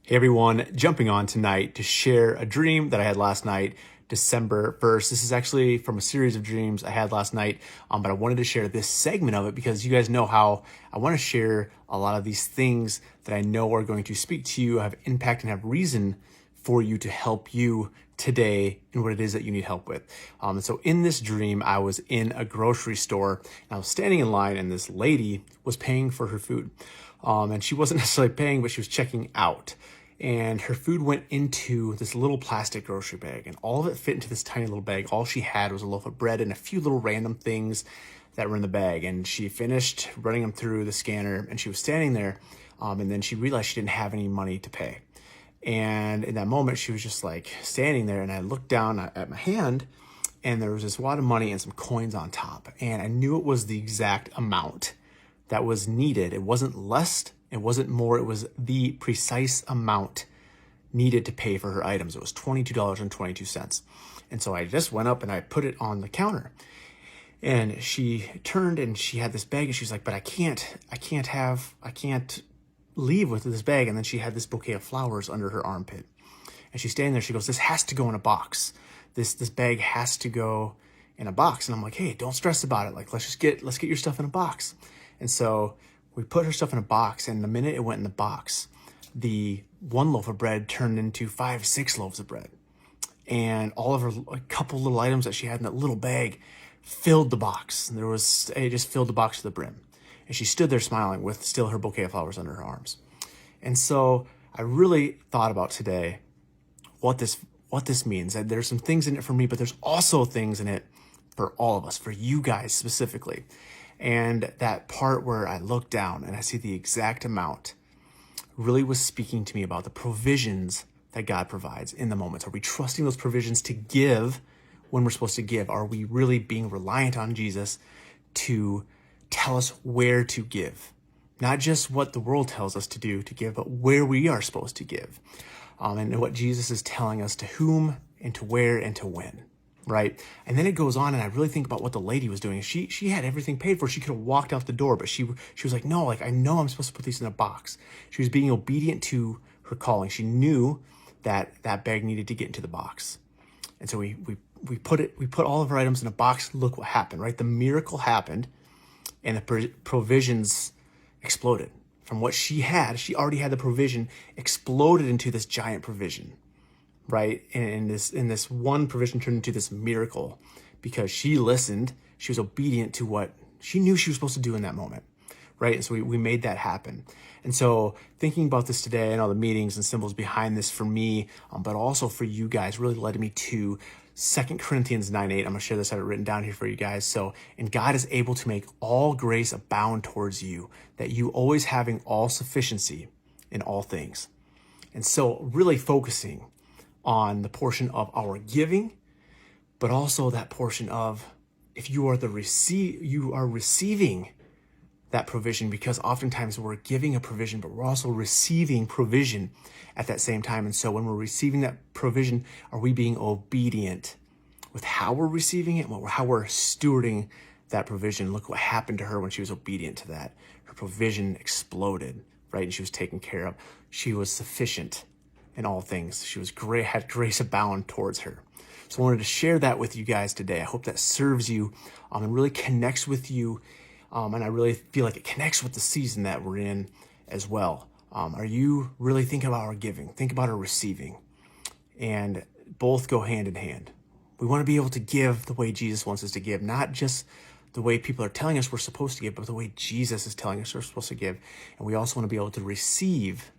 Hey everyone, jumping on tonight to share a dream that I had last night, December 1st. This is actually from a series of dreams I had last night, but I wanted to share this segment of it because you guys know how I want to share a lot of these things that I know are going to speak to you, have impact, and have reason for you to help you today in what it is that you need help with. And so in this dream, I was in a grocery store and I was standing in line and this lady was paying for her food. And she wasn't necessarily paying, but she was checking out. And her food went into this little plastic grocery bag, and all of it fit into this tiny little bag. All she had was a loaf of bread and a few little random things that were in the bag. And she finished running them through the scanner, and she was standing there, and then she realized she didn't have any money to pay. And in that moment, she was just like standing there, and I looked down at my hand, and there was this wad of money and some coins on top. And I knew it was the exact amount that was needed. It wasn't less, it wasn't more, it was the precise amount needed to pay for her items. It was $22.22. And so I just went up and I put it on the counter. And she turned and she had this bag and she's like, but I can't leave with this bag. And then she had this bouquet of flowers under her armpit. And she's standing there, she goes, this has to go in a box. This bag has to go in a box. And I'm like, hey, don't stress about it. Like, let's get your stuff in a box. And so we put her stuff in a box, and the minute it went in the box, the one loaf of bread turned into 5-6 loaves of bread. And all of her, a couple little items that she had in that little bag filled the box. And it just filled the box to the brim. And she stood there smiling with still her bouquet of flowers under her arms. And so I really thought about today what this means. That there's some things in it for me, but there's also things in it for all of us, for you guys specifically. And that part where I look down and I see the exact amount really was speaking to me about the provisions that God provides in the moment. Are we trusting those provisions to give when we're supposed to give? Are we really being reliant on Jesus to tell us where to give? Not just what the world tells us to do to give, but where we are supposed to give. And what Jesus is telling us to whom and to where and to when. Right. And then it goes on, and I really think about what the lady was doing. She had everything paid for. She could have walked out the door, but she was like, no, like, I know I'm supposed to put these in a box. She was being obedient to her calling. She knew that bag needed to get into the box. And so we put all of our items in a box. Look what happened, right? The miracle happened, and the provisions exploded. From what she already had the provision, exploded into this giant provision. Right. And this one provision turned into this miracle because she listened. She was obedient to what she knew she was supposed to do in that moment. Right. And so we made that happen. And so thinking about this today and all the meanings and symbols behind this for me, but also for you guys, really led me to 2 Corinthians 9:8. I'm going to share this. I have it written down here for you guys. So, and God is able to make all grace abound towards you, that you always having all sufficiency in all things. And so really focusing on the portion of our giving, but also that portion of if you are you are receiving that provision, because oftentimes we're giving a provision, but we're also receiving provision at that same time. And so when we're receiving that provision, are we being obedient with how we're receiving it, how we're stewarding that provision? Look what happened to her when she was obedient to that. Her provision exploded, right? And she was taken care of. She was sufficient in all things. She was great, had grace abound towards her. So I wanted to share that with you guys today. I hope that serves you and really connects with you. And I really feel like it connects with the season that we're in as well. Are you really thinking about our giving? Think about our receiving. And both go hand in hand. We want to be able to give the way Jesus wants us to give, not just the way people are telling us we're supposed to give, but the way Jesus is telling us we're supposed to give. And we also want to be able to receive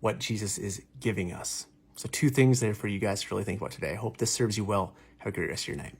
what Jesus is giving us. So 2 things there for you guys to really think about today. I hope this serves you well. Have a great rest of your night.